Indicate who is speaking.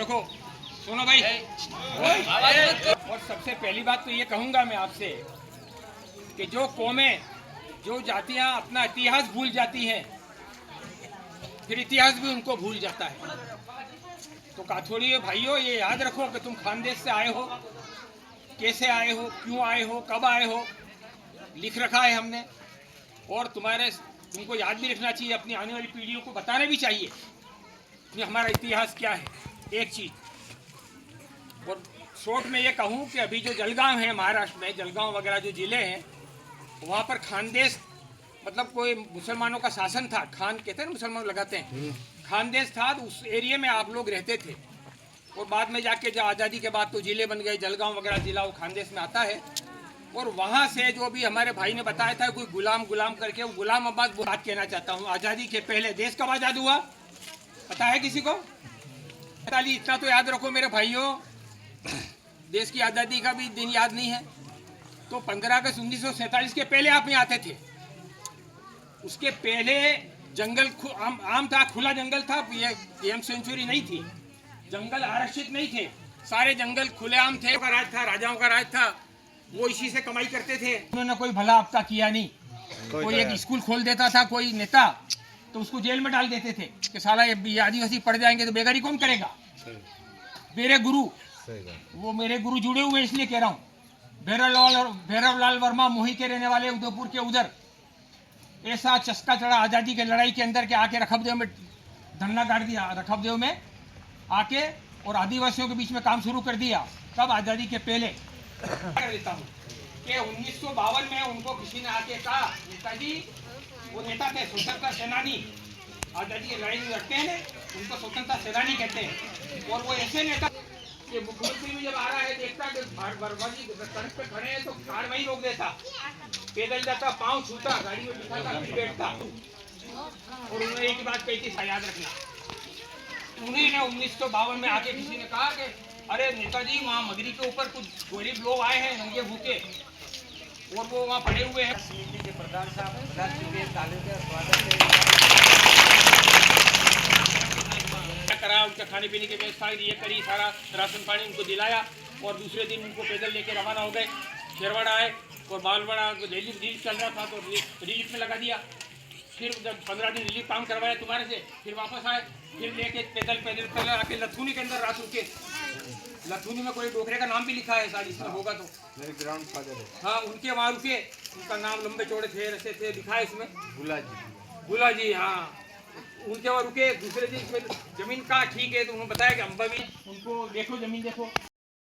Speaker 1: देखो सुनो भाई। और सबसे पहली बात तो ये कहूँगा मैं आपसे कि जो कौमें, जो जातियाँ अपना इतिहास भूल जाती हैं, फिर इतिहास भी उनको भूल जाता है। तो काथोड़ी भाइयों, ये याद रखो कि तुम खानदेश से आए हो, कैसे आए हो, क्यों आए हो, कब आए हो, लिख रखा है हमने। और तुमको याद भी रखना चाहिए, अपनी आने वाली पीढ़ियों को बताना भी चाहिए कि हमारा इतिहास क्या है। एक चीज़ और शॉर्ट में ये कहूँ कि अभी जो जलगांव है महाराष्ट्र में, जलगांव वगैरह जो ज़िले हैं, वहाँ पर खानदेश मतलब कोई मुसलमानों का शासन था। खान कहते हैं ना, मुसलमान लगाते हैं, खानदेश था। तो उस एरिया में आप लोग रहते थे। और बाद में जाके जब आज़ादी के बाद तो ज़िले बन गए, जलगांव वगैरह ज़िला वो खानदेश में आता है। और वहाँ से जो भी हमारे भाई ने बताया था, कोई गुलाम गुलाम करके, वो गुलाम अब्बास बात कहना चाहता हूँ। आज़ादी के पहले देश कब आज़ाद हुआ पता है किसी को? इतना तो याद रखो मेरे भाइयों, देश की आज़ादी का भी दिन याद नहीं है। तो 15 अगस्त 1947 के पहले आप यहाँ आते थे। उसके पहले जंगल आम था, खुला जंगल था। ये गेम सेंचुरी नहीं थी, जंगल आरक्षित नहीं थे, सारे जंगल खुलेआम थे। का राज था, राजाओं का राज था, वो इसी से कमाई करते थे। उन्होंने कोई भला आपका किया नहीं। कोई एक स्कूल खोल देता था कोई नेता, तो उसको जेल में डाल देते थे कि साला ये आदिवासी पढ़ जाएंगे तो बेगारी कौन करेगा। मेरे गुरु, वो मेरे गुरु जुड़े हुए इसलिए कह रहा हूँ। भैरवलाल वर्मा मोही के रहने वाले, उदयपुर के उधर ऐसा चस्का चढ़ा आज़ादी के लड़ाई के अंदर के आके रखबदेव में धरना गाड़ दिया। रखबदेव में आके और आदिवासियों के बीच में काम शुरू कर दिया। तब आज़ादी के पहले कर देता हूँ कि 1952 में उनको किसी ने आके कहा, नेताजी, वो नेता थे स्वतंत्रता सेनानी, आज़ादी की लड़ाई में लड़ते हैं ना, उनको स्वतंत्रता सेनानी कहते हैं। और वो ऐसे नेता कि मुख्यमंत्री भी जब आ रहा है, देखता कि बर्बादी सड़क पे खड़े हैं तो कार वहीं रोक देता, पैदल जाता, पाँव छूता, गाड़ी में बिठाता, फिर बैठता। और उन्होंने एक बात कही थी, याद रखना, उन्हीं ने 1952 में आके किसी ने कहा कि अरे नेताजी, वहाँ मगरी के ऊपर कुछ गरीब लोग आए हैं नंगे भूखे, और वो वहाँ पड़े हुए हैं। समिति के प्रधान साहब करा, उनका खाने पीने की व्यवस्था ये करी, सारा राशन पानी उनको दिलाया। और दूसरे दिन उनको पैदल लेके रवाना हो गए। खेरवाड़ा आए और बालवाड़ा रिलीफ चल रहा था तो रिलीफ में लगा दिया। फिर जब 15 दिन रिलीफ काम करवाया तुम्हारे से, फिर वापस आए, फिर लेके पैदल आके लथुनी के अंदर रात रुके। लथुनी में कोई डोकरे का नाम भी लिखा है शायद, इसमें होगा तो
Speaker 2: मेरे ग्रांड फादर है।
Speaker 1: हाँ, उनके वहाँ रुके, उनका नाम लंबे चौड़े थे, रसे थे, लिखा है इसमें भूला जी। हाँ, उनके वहाँ रुके। दूसरे दिन फिर जमीन का ठीक है तो उन्होंने बताया कि अम्बा भी, उनको देखो जमीन देखो।